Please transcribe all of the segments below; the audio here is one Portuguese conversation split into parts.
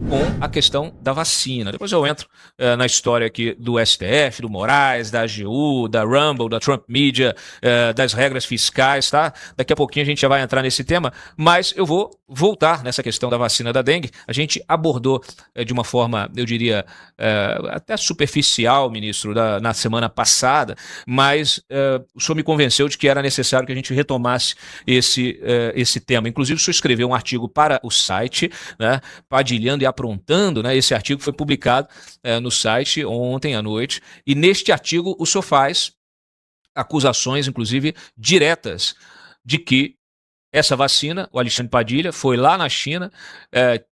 com a questão da vacina. Depois eu entro na história aqui do STF, do Moraes, da AGU, da Rumble, da Trump Media, das regras fiscais, tá? Daqui a pouquinho a gente já vai entrar nesse tema, mas eu vou voltar nessa questão da vacina da dengue. A gente abordou de uma forma, eu diria, até superficial, ministro, na semana passada, mas o senhor me convenceu de que era necessário que a gente retomasse esse tema. Inclusive, o senhor escreveu um artigo para o site, né, Padilhando e Aprontando, né? Esse artigo foi publicado no site ontem à noite, e neste artigo o senhor faz acusações, inclusive, diretas de que essa vacina, o Alexandre Padilha, foi lá na China,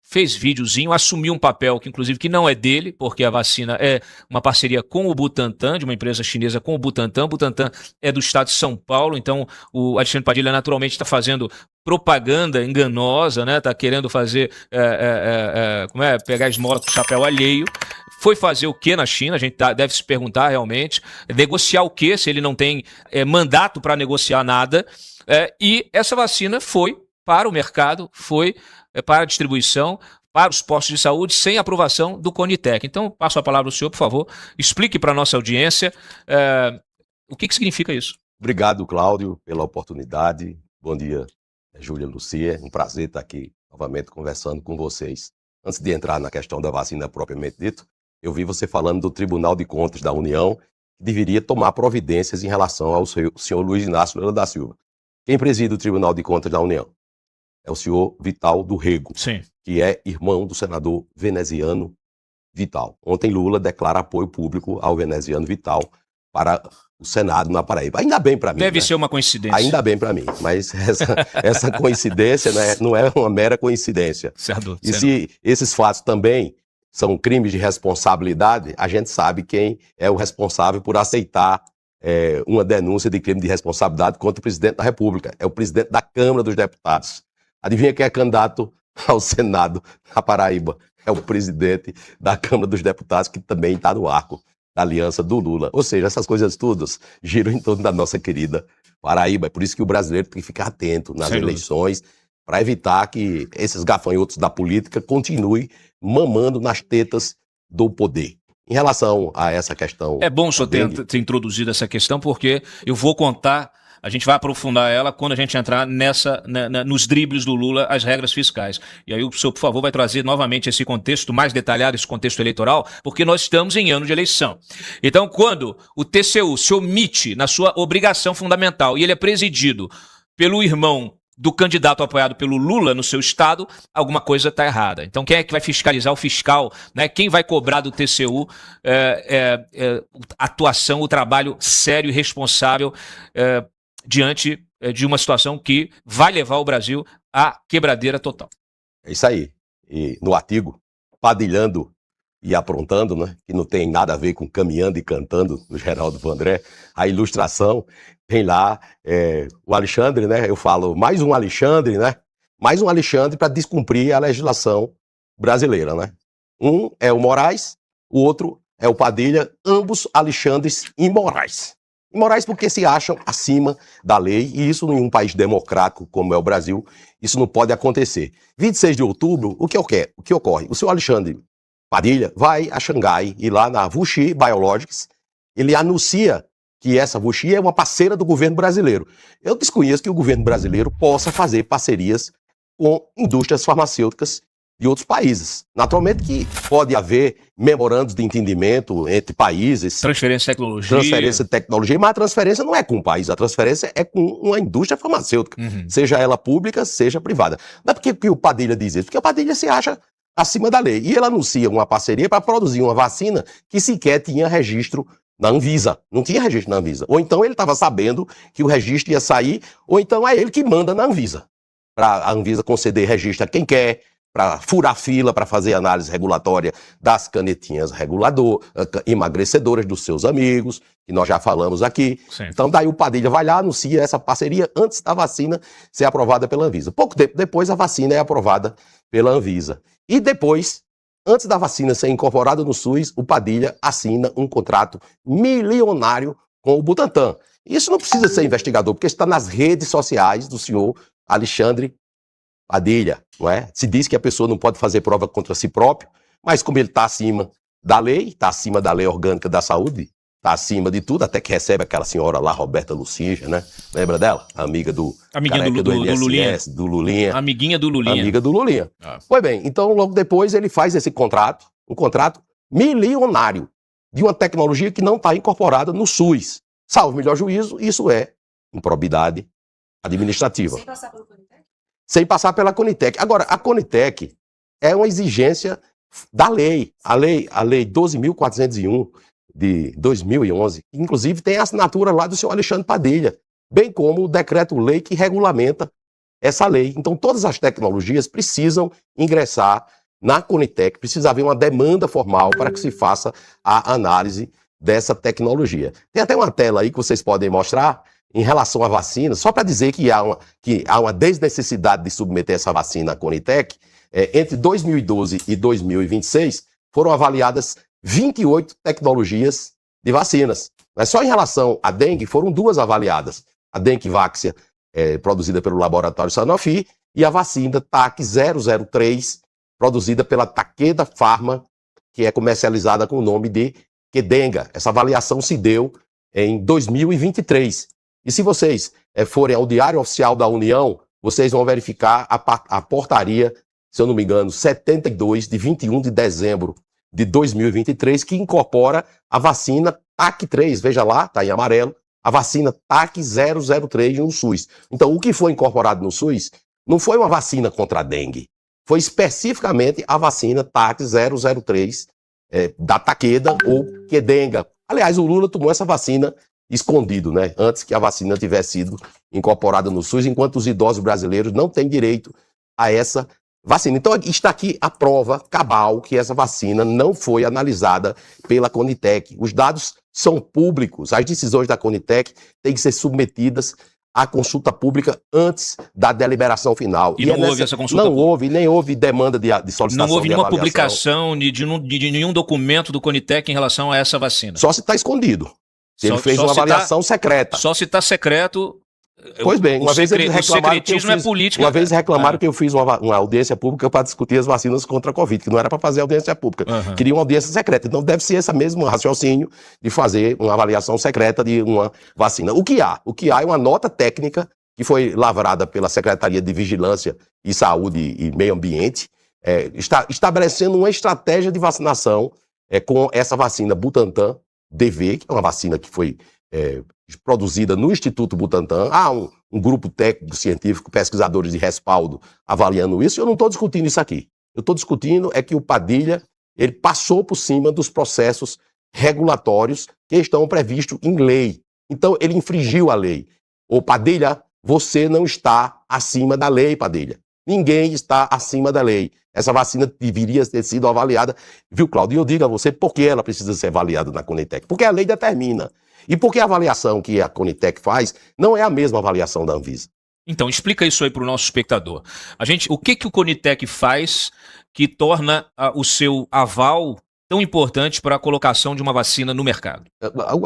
fez videozinho, assumiu um papel que, inclusive, que não é dele, porque a vacina é uma parceria com o Butantan, de uma empresa chinesa com o Butantan. O Butantan é do estado de São Paulo, então o Alexandre Padilha naturalmente está fazendo propaganda enganosa, né? Está querendo fazer, pegar esmola com o chapéu alheio. Foi fazer o que na China? A gente deve se perguntar realmente. Negociar o que, se ele não tem mandato para negociar nada. E essa vacina foi para o mercado, foi para a distribuição, para os postos de saúde, sem aprovação do Conitec. Então, passo a palavra ao senhor, por favor, explique para a nossa audiência o que significa isso. Obrigado, Cláudio, pela oportunidade. Bom dia, Júlia, Lucia. Um prazer estar aqui novamente conversando com vocês. Antes de entrar na questão da vacina propriamente dito, eu vi você falando do Tribunal de Contas da União, que deveria tomar providências em relação ao senhor Luiz Inácio Lula da Silva. Quem preside o Tribunal de Contas da União? É o senhor Vital do Rego, Sim, que é irmão do senador veneziano Vital. Ontem Lula declara apoio público ao veneziano Vital para o Senado na Paraíba. Ainda bem para mim. Deve né? ser uma coincidência. Ainda bem para mim, mas essa coincidência, né, não é uma mera coincidência. Certo, E se esses fatos também são crimes de responsabilidade, a gente sabe quem é o responsável por aceitar uma denúncia de crime de responsabilidade contra o presidente da República. É o presidente da Câmara dos Deputados. Adivinha quem é candidato ao Senado na Paraíba? É o presidente da Câmara dos Deputados, que também está no arco da aliança do Lula. Ou seja, essas coisas todas giram em torno da nossa querida Paraíba. É por isso que o brasileiro tem que ficar atento nas eleições, para evitar que esses gafanhotos da política continuem mamando nas tetas do poder. Em relação a essa questão... É bom o senhor ter introduzido essa questão, porque eu vou contar, a gente vai aprofundar ela quando a gente entrar nos dribles do Lula, as regras fiscais. E aí o senhor, por favor, vai trazer novamente esse contexto mais detalhado, esse contexto eleitoral, porque nós estamos em ano de eleição. Então, quando o TCU se omite na sua obrigação fundamental e ele é presidido pelo irmão do candidato apoiado pelo Lula no seu estado, alguma coisa está errada. Então, quem é que vai fiscalizar o fiscal? Né? Quem vai cobrar do TCU atuação, o trabalho sério e responsável diante de uma situação que vai levar o Brasil à quebradeira total? É isso aí. E no artigo, Padilhando e Aprontando, né, que não tem nada a ver com Caminhando e Cantando, do Geraldo Vandré, a ilustração tem lá o Alexandre, né? Eu falo, mais um Alexandre, né? Mais um Alexandre para descumprir a legislação brasileira, né? Um é o Moraes, o outro é o Padilha, ambos Alexandres imorais. Imorais porque se acham acima da lei, e isso em um país democrático como é o Brasil, isso não pode acontecer. 26 de outubro, o que ocorre? O senhor Alexandre Padilha vai a Xangai e lá na WuXi Biologics, ele anuncia que essa WuXi é uma parceira do governo brasileiro. Eu desconheço que o governo brasileiro possa fazer parcerias com indústrias farmacêuticas de outros países. Naturalmente que pode haver memorandos de entendimento entre países. Transferência de tecnologia. Transferência de tecnologia, mas a transferência não é com um país, a transferência é com uma indústria farmacêutica, seja ela pública, seja privada. Não é porque o Padilha diz isso, porque o Padilha se acha acima da lei. E ele anuncia uma parceria para produzir uma vacina que sequer tinha registro na Anvisa. Não tinha registro na Anvisa. Ou então ele estava sabendo que o registro ia sair, ou então é ele que manda na Anvisa. Para a Anvisa conceder registro a quem quer, para furar fila, para fazer análise regulatória das canetinhas emagrecedoras dos seus amigos, que nós já falamos aqui. Sim. Então daí o Padilha vai lá, anuncia essa parceria antes da vacina ser aprovada pela Anvisa. Pouco tempo depois a vacina é aprovada pela Anvisa. E depois, antes da vacina ser incorporada no SUS, o Padilha assina um contrato milionário com o Butantan. Isso não precisa ser investigador, porque está nas redes sociais do senhor Alexandre Padilha, não é? Se diz que a pessoa não pode fazer prova contra si próprio, mas como ele está acima da lei, está acima da lei orgânica da saúde, está acima de tudo, até que recebe aquela senhora lá, Roberta Lucinja, né? Lembra dela? Amiga do Amiguinha careca do INSS, Lulinha. do Lulinha. Amiguinha do Lulinha. Amiga do Lulinha. Ah. Pois bem, então logo depois ele faz esse contrato, um contrato milionário, de uma tecnologia que não está incorporada no SUS. Salvo melhor juízo, isso é improbidade administrativa. Sem passar pelo Conitec? Sem passar pela Conitec. Agora, a Conitec é uma exigência da lei. A lei 12.401 de 2011, inclusive tem a assinatura lá do senhor Alexandre Padilha, bem como o decreto-lei que regulamenta essa lei. Então, todas as tecnologias precisam ingressar na Conitec, precisa haver uma demanda formal para que se faça a análise dessa tecnologia. Tem até uma tela aí que vocês podem mostrar em relação à vacina, só para dizer que há uma desnecessidade de submeter essa vacina à Conitec. Entre 2012 e 2026, foram avaliadas 28 tecnologias de vacinas. Mas só em relação à dengue, foram 2 avaliadas. A Dengue-Váxia, produzida pelo laboratório Sanofi, e a vacina TAC-003, produzida pela Takeda Pharma, que é comercializada com o nome de Qdenga. Essa avaliação se deu em 2023. E se vocês forem ao Diário Oficial da União, vocês vão verificar a portaria, se eu não me engano, 72, de 21 de dezembro de 2023, que incorpora a vacina TAC3, veja lá, está em amarelo, a vacina TAC-003 no SUS. Então, o que foi incorporado no SUS não foi uma vacina contra a dengue, foi especificamente a vacina TAC-003 da Takeda ou Qdenga. Aliás, o Lula tomou essa vacina escondido, né? Antes que a vacina tivesse sido incorporada no SUS, enquanto os idosos brasileiros não têm direito a essa vacina. Então, está aqui a prova cabal que essa vacina não foi analisada pela Conitec. Os dados são públicos. As decisões da Conitec têm que ser submetidas à consulta pública antes da deliberação final. E não houve essa consulta pública? Não houve, nem houve demanda de solicitação. Não houve nenhuma publicação de nenhum documento do Conitec em relação a essa vacina. Só se está escondido. Se ele fez uma avaliação secreta. Só se está secreto. Pois bem, uma vez eles reclamaram que eu fiz, é política. Uma vez reclamaram que eu fiz uma audiência pública para discutir as vacinas contra a Covid, que não era para fazer audiência pública. Queria uma audiência secreta. Então deve ser esse mesmo raciocínio de fazer uma avaliação secreta de uma vacina. O que há? O que há é uma nota técnica que foi lavrada pela Secretaria de Vigilância e Saúde e Meio Ambiente, estabelecendo uma estratégia de vacinação com essa vacina Butantan DV, que é uma vacina que foi produzida no Instituto Butantan. Há um grupo técnico, científico, pesquisadores de respaldo avaliando isso, e eu não estou discutindo isso aqui. Eu estou discutindo que o Padilha ele passou por cima dos processos regulatórios que estão previstos em lei. Então, ele infringiu a lei. Ô Padilha, você não está acima da lei, Padilha. Ninguém está acima da lei. Essa vacina deveria ter sido avaliada, viu, Cláudio? E eu digo a você por que ela precisa ser avaliada na Conitec. Porque a lei determina. E porque a avaliação que a Conitec faz não é a mesma avaliação da Anvisa. Então, explica isso aí para o nosso espectador. O que o Conitec faz que torna o seu aval tão importante para a colocação de uma vacina no mercado?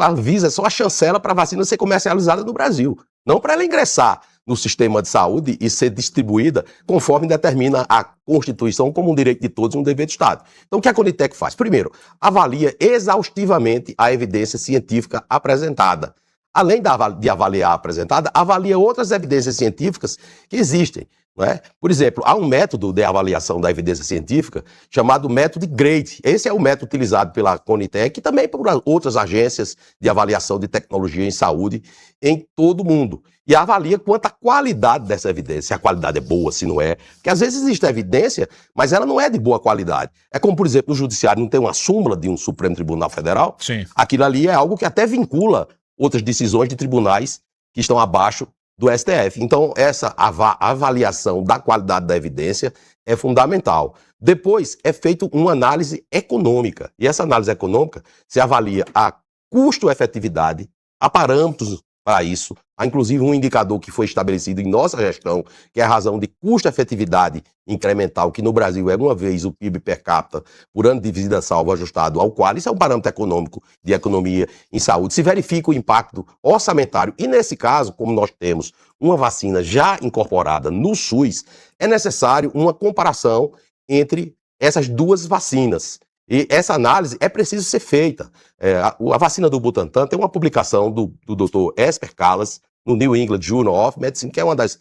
A Anvisa é só a chancela para a vacina ser comercializada no Brasil, não para ela ingressar no sistema de saúde e ser distribuída conforme determina a Constituição como um direito de todos e um dever do Estado. Então, o que a Conitec faz? Primeiro, avalia exaustivamente a evidência científica apresentada. Além de avaliar a apresentada, avalia outras evidências científicas que existem. Não é? Por exemplo, há um método de avaliação da evidência científica chamado método GRADE. Esse é o método utilizado pela Conitec e também por outras agências de avaliação de tecnologia em saúde em todo o mundo. E avalia quanto à qualidade dessa evidência, se a qualidade é boa, se não é. Porque às vezes existe evidência, mas ela não é de boa qualidade. É como, por exemplo, no judiciário não tem uma súmula de um Supremo Tribunal Federal. Sim. Aquilo ali é algo que até vincula outras decisões de tribunais que estão abaixo do STF. Então, essa avaliação da qualidade da evidência é fundamental. Depois, é feita uma análise econômica. E essa análise econômica se avalia a custo-efetividade, a parâmetros para isso. Há, inclusive, um indicador que foi estabelecido em nossa gestão, que é a razão de custo-efetividade incremental, que no Brasil é uma vez o PIB per capita por ano de vida salvo ajustado ao qual. Isso é um parâmetro econômico de economia em saúde. Se verifica o impacto orçamentário. E, nesse caso, como nós temos uma vacina já incorporada no SUS, é necessário uma comparação entre essas duas vacinas. E essa análise é preciso ser feita. A vacina do Butantan tem uma publicação do Dr. Esper Callas no New England Journal of Medicine, que é uma das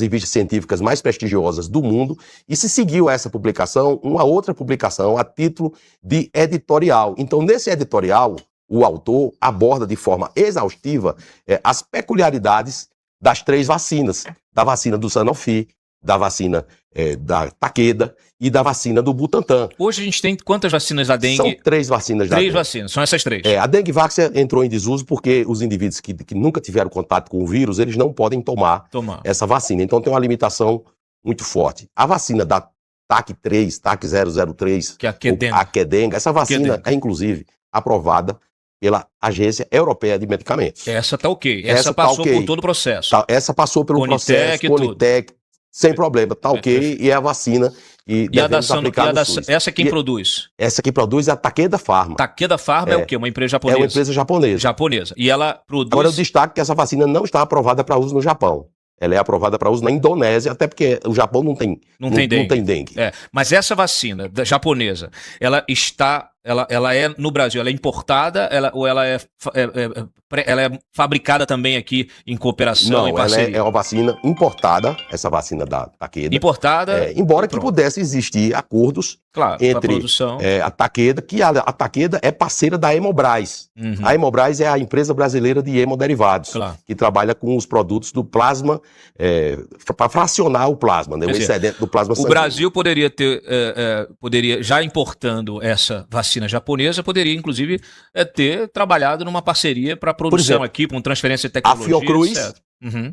revistas científicas mais prestigiosas do mundo, e se seguiu essa publicação, uma outra publicação a título de editorial. Então, nesse editorial, o autor aborda de forma exaustiva as peculiaridades das 3 vacinas, da vacina do Sanofi, da vacina da Takeda e da vacina do Butantan. Hoje a gente tem quantas vacinas da dengue? São 3 vacinas da dengue. 3 vacinas, são essas 3. A dengue vax entrou em desuso porque os indivíduos que nunca tiveram contato com o vírus, eles não podem tomar essa vacina. Então tem uma limitação muito forte. A vacina da TAC3, TAC 003, que é a Kedenga, essa vacina é inclusive aprovada pela Agência Europeia de Medicamentos. Essa tá ok. Essa passou por todo o processo. Essa passou pelo Conitec, processo, Conitec, sem problema, tá ok, e é a vacina e devemos aplicar no SUS. Essa quem produz? Essa que produz é a Takeda Pharma. Takeda Pharma é o quê? Uma empresa japonesa? É uma empresa japonesa. Japonesa. E ela produz... Agora eu destaco que essa vacina não está aprovada para uso no Japão. Ela é aprovada para uso na Indonésia, até porque o Japão não tem dengue. Mas essa vacina japonesa, ela é no Brasil, ela é importada, ou ela é fabricada também aqui em cooperação, em parceria? Ela é uma vacina importada, essa vacina da Takeda. Importada? Embora que pudesse existir acordos entre a Takeda, que a Takeda é parceira da Hemobras. Uhum. A Hemobras é a empresa brasileira de hemoderivados, que trabalha com os produtos do plasma, para fracionar o plasma, né, o excedente do plasma sanguíneo. O Brasil poderia, já importando essa vacina japonesa, poderia inclusive ter trabalhado numa parceria para produção aqui, com transferência de tecnologia, a Fiocruz,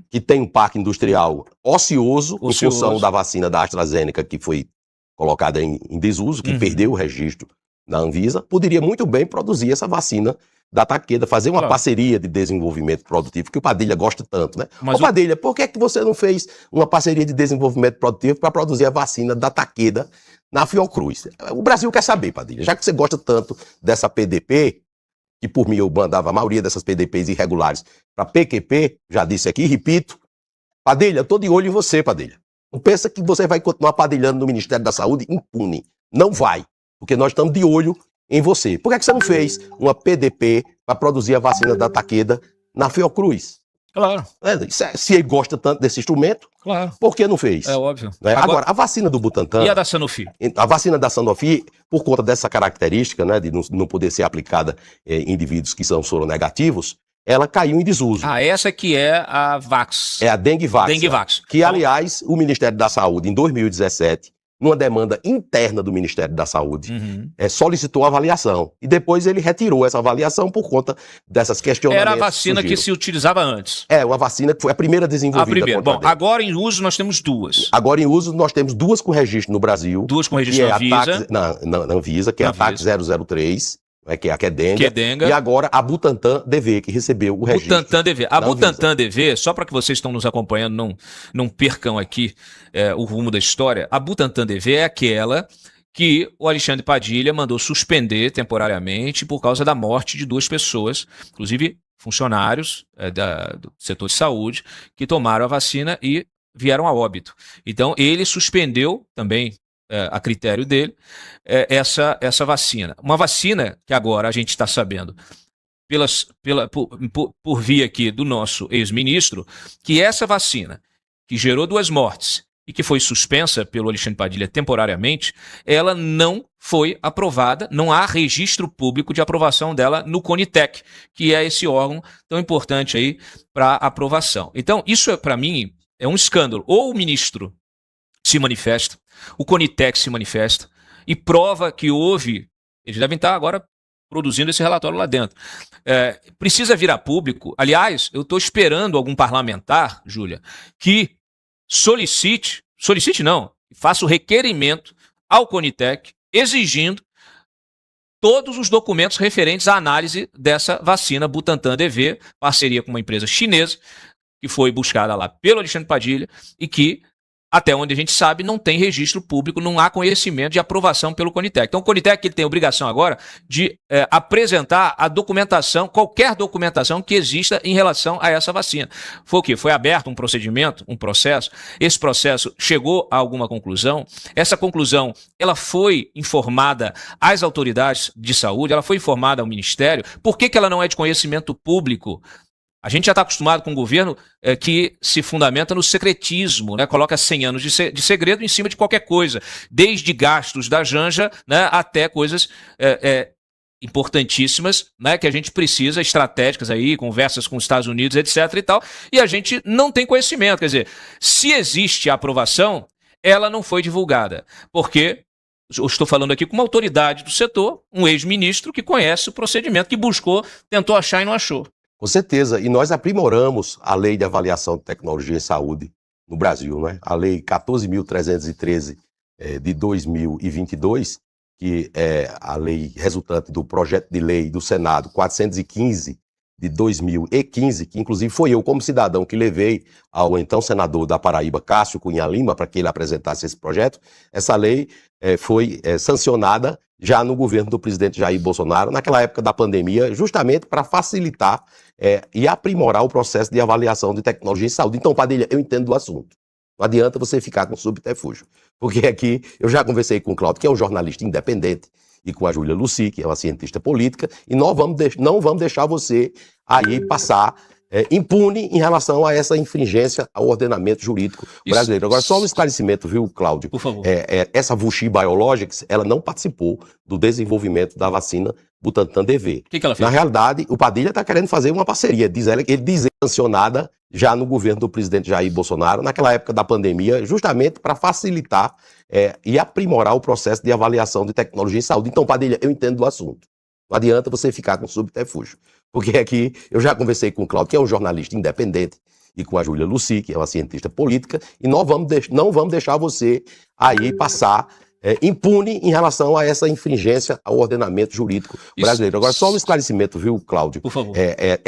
que tem um parque industrial ocioso em função da vacina da AstraZeneca, que foi colocada em desuso, que perdeu o registro na Anvisa, poderia muito bem produzir essa vacina da Takeda, fazer uma parceria de desenvolvimento produtivo, que o Padilha gosta tanto, né? Padilha, por que você não fez uma parceria de desenvolvimento produtivo para produzir a vacina da Takeda na Fiocruz? O Brasil quer saber, Padilha, já que você gosta tanto dessa PDP, que por mim eu mandava a maioria dessas PDPs irregulares para PQP, já disse aqui, repito, Padilha, eu estou de olho em você, Padilha. Não pensa que você vai continuar padilhando no Ministério da Saúde impune. Não vai, porque nós estamos de olho em você. Por que você não fez uma PDP para produzir a vacina da Takeda na Fiocruz? Claro. Se ele gosta tanto desse instrumento, por que não fez? É óbvio. Agora, a vacina do Butantan... E a da Sanofi? A vacina da Sanofi, por conta dessa característica, né, de não poder ser aplicada em indivíduos que são soronegativos, ela caiu em desuso. Essa que é a Vax. É a Dengue Vax. Dengue Vax. Que, aliás, o Ministério da Saúde, em 2017... numa demanda interna do Ministério da Saúde, solicitou avaliação. E depois ele retirou essa avaliação por conta dessas questionamentos. Era a vacina que se utilizava antes. Uma vacina que foi a primeira desenvolvida. A primeira. Bom, agora em uso nós temos 2. Agora em uso nós temos 2 com registro no Brasil. 2 com registro na Anvisa. Na Anvisa, que é a TAC 003. Que é a Kedenga, e agora a Butantan DV, que recebeu o registro. Butantan DV. A Butantan DV, só para que vocês estão nos acompanhando, não percam aqui o rumo da história, a Butantan DV é aquela que o Alexandre Padilha mandou suspender temporariamente por causa da morte de 2 pessoas, inclusive funcionários do setor de saúde, que tomaram a vacina e vieram a óbito. Então, ele suspendeu também, a critério dele, essa vacina. Uma vacina que agora a gente está sabendo, por via aqui do nosso ex-ministro, que essa vacina, que gerou 2 mortes e que foi suspensa pelo Alexandre Padilha temporariamente, ela não foi aprovada, não há registro público de aprovação dela no Conitec, que é esse órgão tão importante aí para aprovação. Então, isso para mim é um escândalo. Ou o ministro se manifesta, o Conitec se manifesta e prova que houve, eles devem estar agora produzindo esse relatório lá dentro. Precisa vir a público. Aliás, eu estou esperando algum parlamentar, Júlia, que solicite não, faça o requerimento ao Conitec exigindo todos os documentos referentes à análise dessa vacina Butantan DV, parceria com uma empresa chinesa, que foi buscada lá pelo Alexandre Padilha e que, até onde a gente sabe, não tem registro público, não há conhecimento de aprovação pelo Conitec. Então o Conitec ele tem a obrigação agora de apresentar a documentação, qualquer documentação que exista em relação a essa vacina. Foi o quê? Foi aberto um procedimento, um processo. Esse processo chegou a alguma conclusão. Essa conclusão ela foi informada às autoridades de saúde, ela foi informada ao Ministério. Por que ela não é de conhecimento público? A gente já está acostumado com um governo que se fundamenta no secretismo, né? Coloca 100 anos de segredo em cima de qualquer coisa, desde gastos da Janja, né, até coisas importantíssimas, né, que a gente precisa, estratégicas aí, conversas com os Estados Unidos, etc. e tal, e a gente não tem conhecimento. Quer dizer, se existe a aprovação, ela não foi divulgada, porque eu estou falando aqui com uma autoridade do setor, um ex-ministro que conhece o procedimento, que buscou, tentou achar e não achou. Com certeza, e nós aprimoramos a Lei de Avaliação de Tecnologia em Saúde no Brasil, né? A Lei 14.313 de 2022, que é a lei resultante do projeto de lei do Senado 415 de 2015, que inclusive foi eu, como cidadão, que levei ao então senador da Paraíba, Cássio Cunha Lima, para que ele apresentasse esse projeto. Essa lei foi sancionada já no governo do presidente Jair Bolsonaro, naquela época da pandemia, justamente para facilitar e aprimorar o processo de avaliação de tecnologia em saúde. Então, Padilha, eu entendo do assunto. Não adianta você ficar com subterfúgio. Porque aqui eu já conversei com o Cláudio, que é um jornalista independente, e com a Júlia Lucy, que é uma cientista política, e não vamos deixar você aí passar impune em relação a essa infringência ao ordenamento jurídico brasileiro. Agora, só um esclarecimento, viu, Cláudio? Por favor. Essa WuXi Biologics, ela não participou do desenvolvimento da vacina Butantan DV. O que ela fez? Na realidade, o Padilha está querendo fazer uma parceria, ele diz sancionada já no governo do presidente Jair Bolsonaro, naquela época da pandemia, justamente para facilitar e aprimorar o processo de avaliação de tecnologia em saúde. Então, Padilha, eu entendo do assunto. Não adianta você ficar com subterfúgio. Porque aqui eu já conversei com o Cláudio, que é um jornalista independente, e com a Júlia Lucy, que é uma cientista política, e não vamos deixar você aí passar impune em relação a essa infringência ao ordenamento jurídico brasileiro. Agora, só um esclarecimento, viu, Cláudio? Por favor.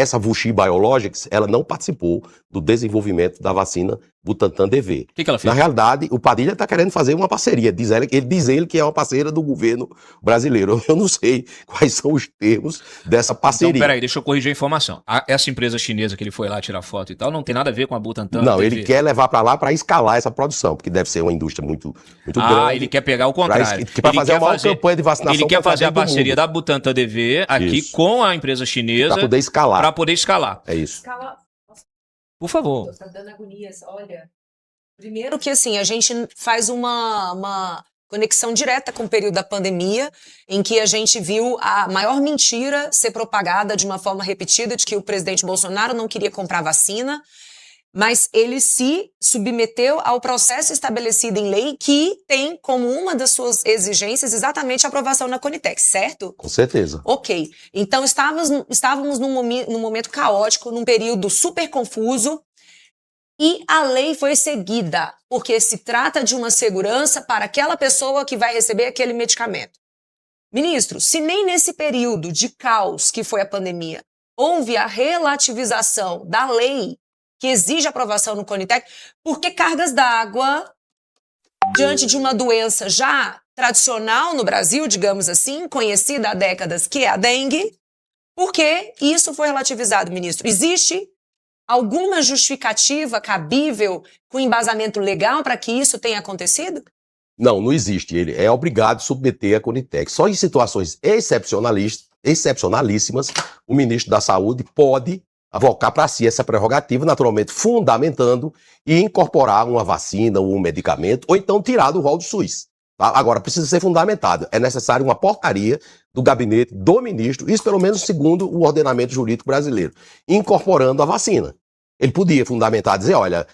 Essa WuXi Biologics, ela não participou do desenvolvimento da vacina Butantan DV. O que ela fez? Na realidade, o Padilha está querendo fazer uma parceria. Ele diz que é uma parceira do governo brasileiro. Eu não sei quais são os termos dessa parceria. Então, peraí, deixa eu corrigir a informação. Essa empresa chinesa que ele foi lá tirar foto e tal, não tem nada a ver com a Butantan? Não, ele quer levar para lá para escalar essa produção, porque deve ser uma indústria muito grande. Ele quer pegar o contrário. Para fazer uma campanha de vacinação. Ele quer fazer a parceria da Butantan DV aqui com a empresa chinesa. Para poder escalar. Para poder escalar. É isso. Por favor. Tá dando agonias, olha. Primeiro que assim, a gente faz uma conexão direta com o período da pandemia, em que a gente viu a maior mentira ser propagada de uma forma repetida, de que o presidente Bolsonaro não queria comprar vacina, mas ele se submeteu ao processo estabelecido em lei, que tem como uma das suas exigências exatamente a aprovação na Conitec, certo? Com certeza. Ok. Então estávamos num momento caótico, num período super confuso, e a lei foi seguida, porque se trata de uma segurança para aquela pessoa que vai receber aquele medicamento. Ministro, se nem nesse período de caos que foi a pandemia houve a relativização da lei que exige aprovação no Conitec, por que cargas d'água, diante de uma doença já tradicional no Brasil, digamos assim, conhecida há décadas, que é a dengue, por que isso foi relativizado, ministro? Existe alguma justificativa cabível com embasamento legal para que isso tenha acontecido? Não existe. Ele é obrigado a submeter a Conitec. Só em situações excepcionalíssimas, o ministro da Saúde pode avocar para si essa prerrogativa, naturalmente fundamentando e incorporar uma vacina ou um medicamento, ou então tirar do rol do SUS. Tá? Agora, precisa ser fundamentado. É necessário uma portaria do gabinete do ministro, isso pelo menos segundo o ordenamento jurídico brasileiro, incorporando a vacina. Ele podia fundamentar, dizer, olha,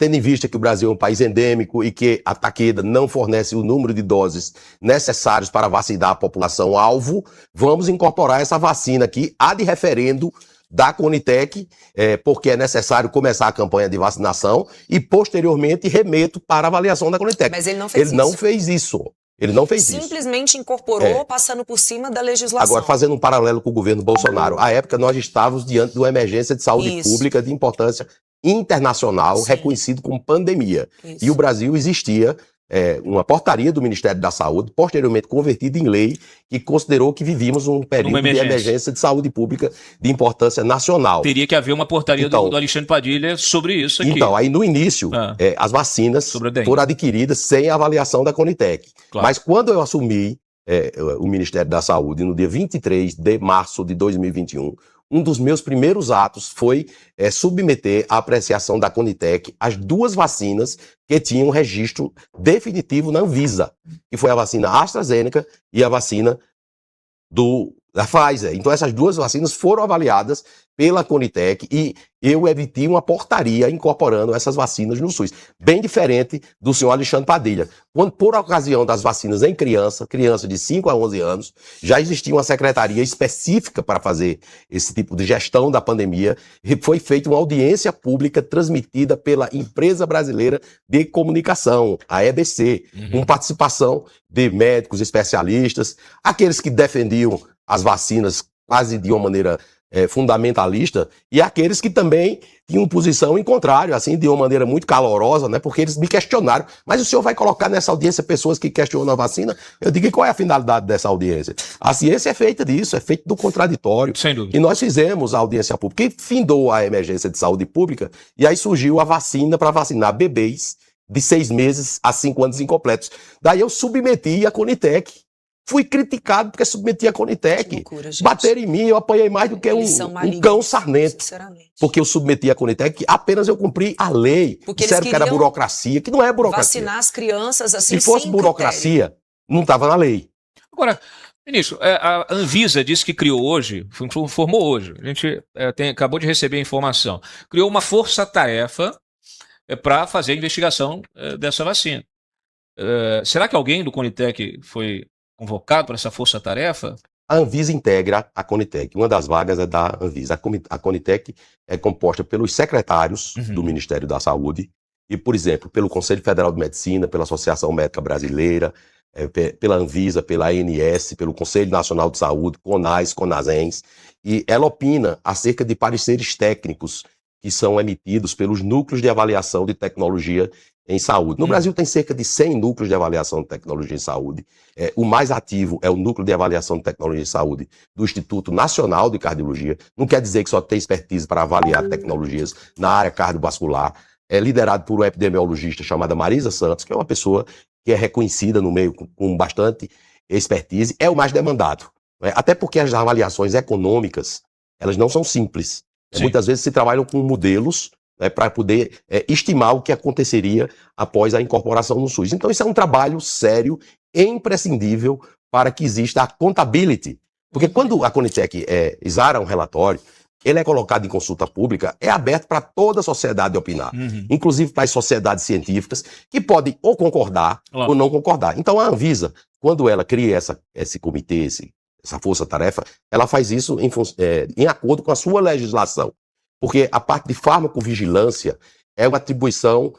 tendo em vista que o Brasil é um país endêmico e que a Takeda não fornece o número de doses necessários para vacinar a população alvo, vamos incorporar essa vacina aqui, ad referendo da Conitec, porque é necessário começar a campanha de vacinação e, posteriormente, remeto para a avaliação da Conitec. Mas ele não fez isso. Ele não fez isso. Ele não fez isso. Simplesmente incorporou, passando por cima da legislação. Agora, fazendo um paralelo com o governo Bolsonaro, à época nós estávamos diante de uma emergência de saúde pública de importância internacional, reconhecido como pandemia. E o Brasil existia uma portaria do Ministério da Saúde, posteriormente convertida em lei, que considerou que vivíamos um período de emergência de saúde pública de importância nacional. Teria que haver uma portaria do Alexandre Padilha sobre isso aqui. Então, aí no início, as vacinas foram adquiridas sem avaliação da Conitec. Claro. Mas quando eu assumi o Ministério da Saúde, no dia 23 de março de 2021, um dos meus primeiros atos foi submeter à apreciação da Conitec as 2 vacinas que tinham registro definitivo na Anvisa, que foi a vacina AstraZeneca e a vacina da Pfizer. Então essas 2 vacinas foram avaliadas pela Conitec e eu emiti uma portaria incorporando essas vacinas no SUS. Bem diferente do senhor Alexandre Padilha. Quando, por ocasião das vacinas em criança de 5 a 11 anos, já existia uma secretaria específica para fazer esse tipo de gestão da pandemia e foi feita uma audiência pública transmitida pela Empresa Brasileira de Comunicação, a EBC, com participação de médicos, especialistas, aqueles que defendiam as vacinas quase de uma maneira fundamentalista, e aqueles que também tinham posição em contrário, assim, de uma maneira muito calorosa, né? Porque eles me questionaram, mas o senhor vai colocar nessa audiência pessoas que questionam a vacina? Eu digo, e qual é a finalidade dessa audiência? A ciência é feita disso, é feita do contraditório. Sem dúvida. E nós fizemos a audiência pública, e findou a emergência de saúde pública, e aí surgiu a vacina para vacinar bebês de 6 meses a 5 anos incompletos. Daí eu submeti a Conitec. Fui criticado porque submeti a Conitec. Loucura, bateram em mim, eu apanhei mais do que um cão sarnento. Porque eu submeti a Conitec, apenas eu cumpri a lei. Porque disseram que era burocracia, que não é burocracia. Vacinar as crianças assim. Se fosse burocracia, não estava na lei. Agora, ministro, a Anvisa disse que criou hoje, informou hoje, a gente acabou de receber a informação, criou uma força-tarefa para fazer a investigação dessa vacina. Será que alguém do Conitec foi convocado para essa força-tarefa? A Anvisa integra a Conitec. Uma das vagas é da Anvisa. A Conitec é composta pelos secretários do Ministério da Saúde e, por exemplo, pelo Conselho Federal de Medicina, pela Associação Médica Brasileira, pela Anvisa, pela ANS, pelo Conselho Nacional de Saúde, CONAS, CONASENS, e ela opina acerca de pareceres técnicos que são emitidos pelos núcleos de avaliação de tecnologia em saúde. No Brasil tem cerca de 100 núcleos de avaliação de tecnologia em saúde. O mais ativo é o Núcleo de Avaliação de Tecnologia em Saúde do Instituto Nacional de Cardiologia. Não quer dizer que só tem expertise para avaliar tecnologias na área cardiovascular. É liderado por uma epidemiologista chamada Marisa Santos, que é uma pessoa que é reconhecida no meio com bastante expertise. É o mais demandado. Até porque as avaliações econômicas, elas não são simples. Muitas vezes se trabalham com modelos para poder estimar o que aconteceria após a incorporação no SUS. Então isso é um trabalho sério e imprescindível para que exista a accountability. Porque quando a Conitec exara um relatório, ele é colocado em consulta pública, é aberto para toda a sociedade opinar, inclusive para as sociedades científicas, que podem ou concordar ou não concordar. Então a Anvisa, quando ela cria esse comitê, essa força-tarefa, ela faz isso em acordo com a sua legislação. Porque a parte de farmacovigilância é uma atribuição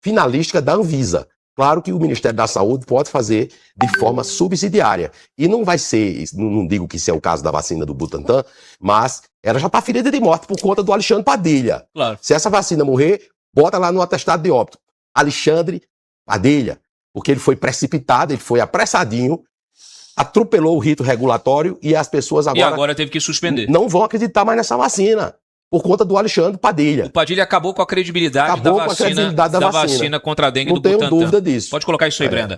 finalística da Anvisa. Claro que o Ministério da Saúde pode fazer de forma subsidiária. E não vai ser, não digo que isso é o caso da vacina do Butantan, mas ela já está ferida de morte por conta do Alexandre Padilha. Claro. Se essa vacina morrer, bota lá no atestado de óbito. Alexandre Padilha. Porque ele foi precipitado, ele foi apressadinho, atropelou o rito regulatório e as pessoas agora teve que suspender. Não vão acreditar mais nessa vacina. Por conta do Alexandre Padilha. O Padilha acabou com a credibilidade da vacina contra a dengue do Butantan. Não tenho dúvida disso. Pode colocar isso aí, Brenda.